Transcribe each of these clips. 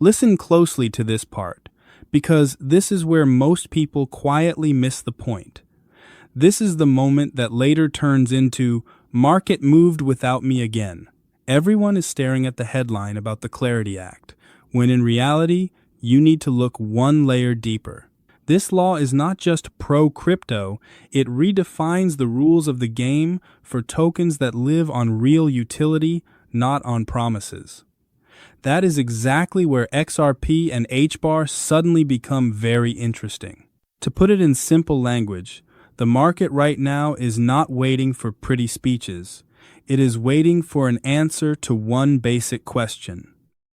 Listen closely to this part, because this is where most people quietly miss the point. This is the moment that later turns into, "Market moved without me again." Everyone is staring at the headline about the Clarity Act, when in reality, you need to look one layer deeper. This law is not just pro-crypto, it redefines the rules of the game for tokens that live on real utility, not on promises. That is exactly where XRP and HBAR suddenly become very interesting. To put it in simple language, the market right now is not waiting for pretty speeches. It is waiting for an answer to one basic question: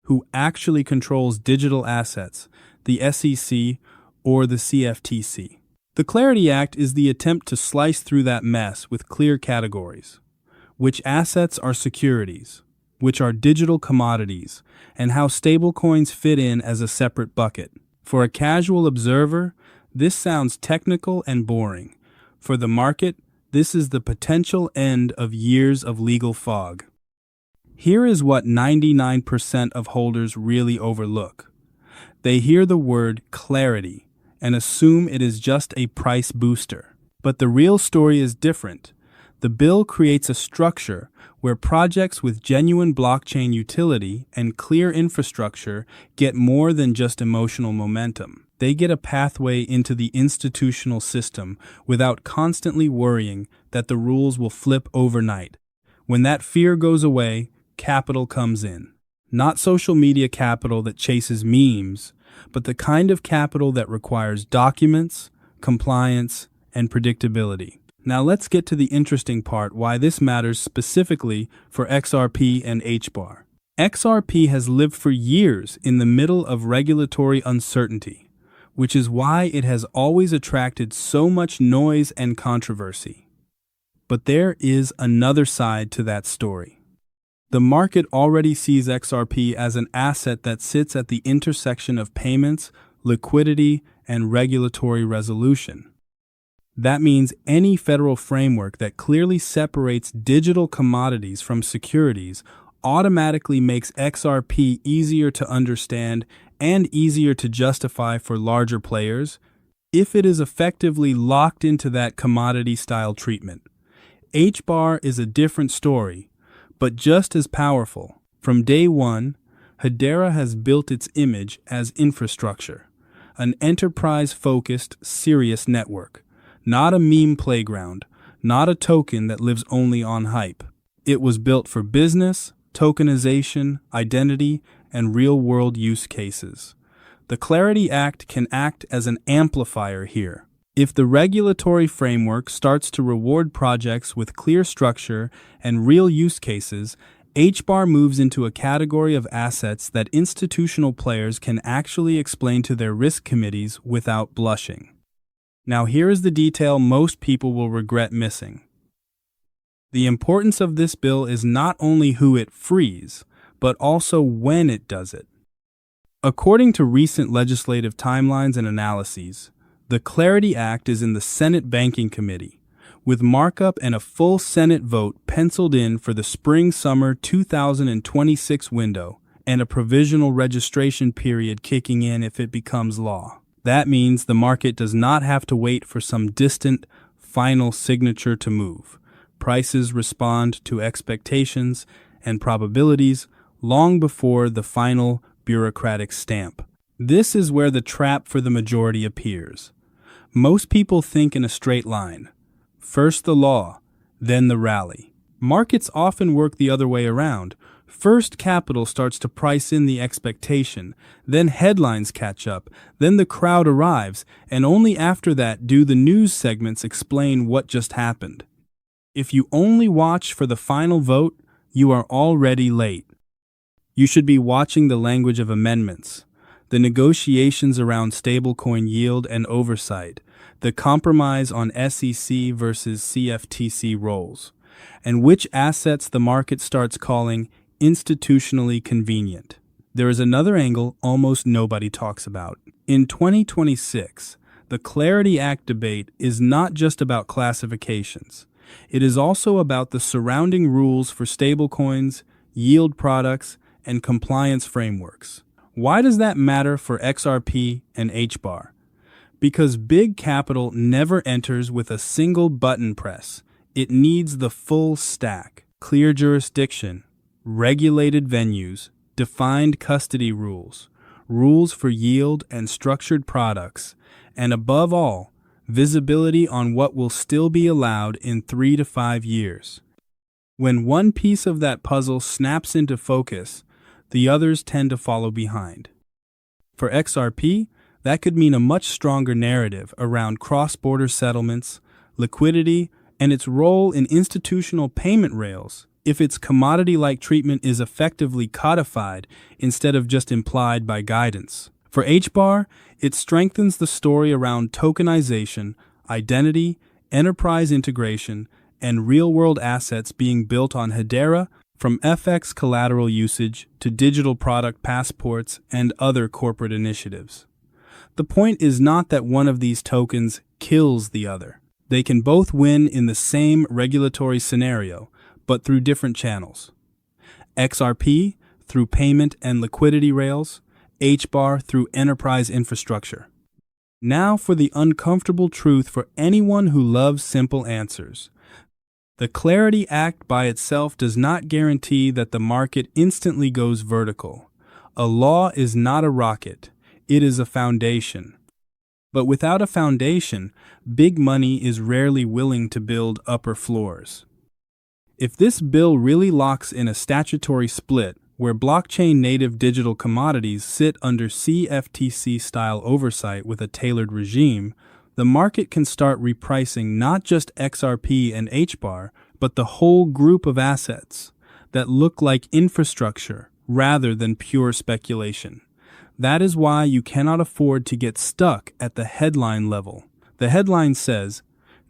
who actually controls digital assets, the SEC or the CFTC? The Clarity Act is the attempt to slice through that mess with clear categories. Which assets are securities? Which are digital commodities? And how stablecoins fit in as a separate bucket. For a casual observer, this sounds technical and boring. For the market, this is the potential end of years of legal fog. Here is what 99% of holders really overlook. They hear the word clarity and assume it is just a price booster. But the real story is different. The bill creates a structure where projects with genuine blockchain utility and clear infrastructure get more than just emotional momentum. They get a pathway into the institutional system without constantly worrying that the rules will flip overnight. When that fear goes away, capital comes in. Not social media capital that chases memes, but the kind of capital that requires documents, compliance, and predictability. Now let's get to the interesting part, why this matters specifically for XRP and HBAR. XRP has lived for years in the middle of regulatory uncertainty, which is why it has always attracted so much noise and controversy. But there is another side to that story. The market already sees XRP as an asset that sits at the intersection of payments, liquidity, and regulatory resolution. That means any federal framework that clearly separates digital commodities from securities automatically makes XRP easier to understand and easier to justify for larger players if it is effectively locked into that commodity-style treatment. HBAR is a different story, but just as powerful. From day one, Hedera has built its image as infrastructure, an enterprise-focused, serious network. Not a meme playground, not a token that lives only on hype. It was built for business, tokenization, identity, and real-world use cases. The Clarity Act can act as an amplifier here. If the regulatory framework starts to reward projects with clear structure and real use cases, HBAR moves into a category of assets that institutional players can actually explain to their risk committees without blushing. Now here is the detail most people will regret missing. The importance of this bill is not only who it frees, but also when it does it. According to recent legislative timelines and analyses, the Clarity Act is in the Senate Banking Committee, with markup and a full Senate vote penciled in for the spring-summer 2026 window, and a provisional registration period kicking in if it becomes law. That means the market does not have to wait for some distant, final signature to move. Prices respond to expectations and probabilities long before the final bureaucratic stamp. This is where the trap for the majority appears. Most people think in a straight line. First the law, then the rally. Markets often work the other way around. First, capital starts to price in the expectation, then headlines catch up, then the crowd arrives, and only after that do the news segments explain what just happened. If you only watch for the final vote, you are already late. You should be watching the language of amendments, the negotiations around stablecoin yield and oversight, the compromise on SEC versus CFTC roles, and which assets the market starts calling institutionally convenient. There is another angle almost nobody talks about. In 2026, the Clarity Act debate is not just about classifications. It is also about the surrounding rules for stablecoins, yield products, and compliance frameworks. Why does that matter for XRP and HBAR? Because big capital never enters with a single button press. It needs the full stack: clear jurisdiction, regulated venues, defined custody rules, rules for yield and structured products, and above all, visibility on what will still be allowed in 3 to 5 years. When one piece of that puzzle snaps into focus, the others tend to follow behind. For XRP, that could mean a much stronger narrative around cross-border settlements, liquidity, and its role in institutional payment rails if its commodity-like treatment is effectively codified instead of just implied by guidance. For HBAR, it strengthens the story around tokenization, identity, enterprise integration, and real-world assets being built on Hedera, from FX collateral usage to digital product passports and other corporate initiatives. The point is not that one of these tokens kills the other. They can both win in the same regulatory scenario, but through different channels. XRP through payment and liquidity rails, HBAR through enterprise infrastructure. Now for the uncomfortable truth for anyone who loves simple answers. The Clarity Act by itself does not guarantee that the market instantly goes vertical. A law is not a rocket, it is a foundation. But without a foundation, big money is rarely willing to build upper floors. If this bill really locks in a statutory split where blockchain-native digital commodities sit under CFTC-style oversight with a tailored regime, the market can start repricing not just XRP and HBAR, but the whole group of assets that look like infrastructure rather than pure speculation. That is why you cannot afford to get stuck at the headline level. The headline says,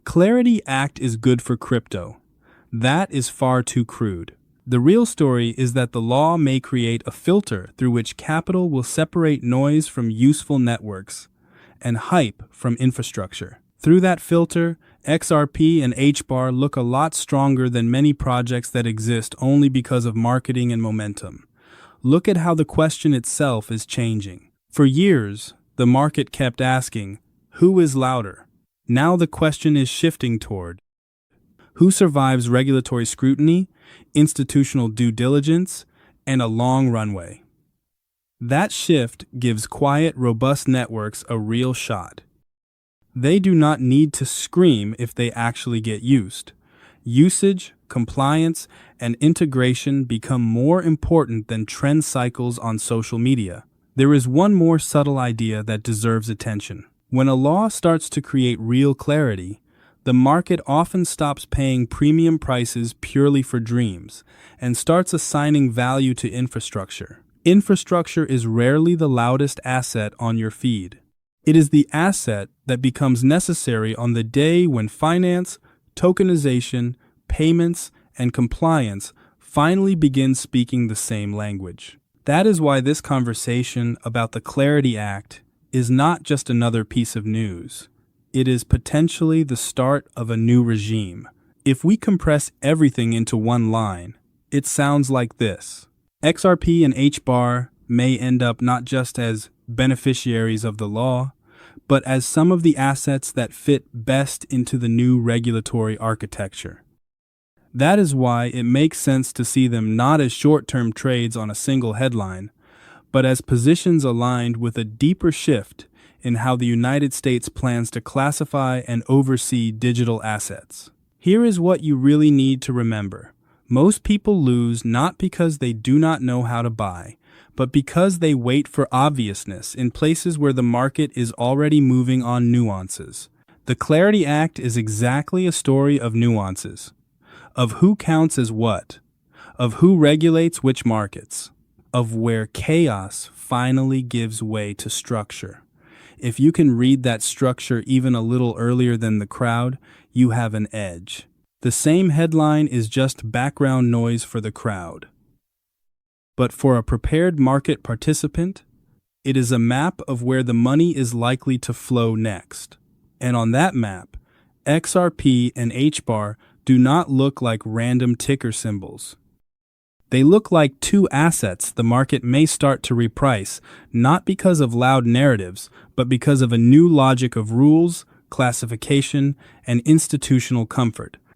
"Clarity Act is good for crypto." That is far too crude. The real story is that the law may create a filter through which capital will separate noise from useful networks and hype from infrastructure. Through that filter, XRP and HBAR look a lot stronger than many projects that exist only because of marketing and momentum. Look at how the question itself is changing. For years, the market kept asking, who is louder? Now the question is shifting toward, who survives regulatory scrutiny, institutional due diligence, and a long runway? That shift gives quiet, robust networks a real shot. They do not need to scream if they actually get used. Usage, compliance, and integration become more important than trend cycles on social media. There is one more subtle idea that deserves attention. When a law starts to create real clarity, the market often stops paying premium prices purely for dreams and starts assigning value to infrastructure. Infrastructure is rarely the loudest asset on your feed. It is the asset that becomes necessary on the day when finance, tokenization, payments, and compliance finally begin speaking the same language. That is why this conversation about the Clarity Act is not just another piece of news. It is potentially the start of a new regime. If we compress everything into one line, it sounds like this. XRP and HBAR may end up not just as beneficiaries of the law, but as some of the assets that fit best into the new regulatory architecture. That is why it makes sense to see them not as short-term trades on a single headline, but as positions aligned with a deeper shift in how the United States plans to classify and oversee digital assets. Here is what you really need to remember. Most people lose not because they do not know how to buy, but because they wait for obviousness in places where the market is already moving on nuances. The Clarity Act is exactly a story of nuances, of who counts as what, of who regulates which markets, of where chaos finally gives way to structure. If you can read that structure even a little earlier than the crowd, you have an edge. The same headline is just background noise for the crowd. But for a prepared market participant, it is a map of where the money is likely to flow next. And on that map, XRP and HBAR do not look like random ticker symbols. They look like two assets the market may start to reprice, not because of loud narratives, but because of a new logic of rules, classification, and institutional comfort.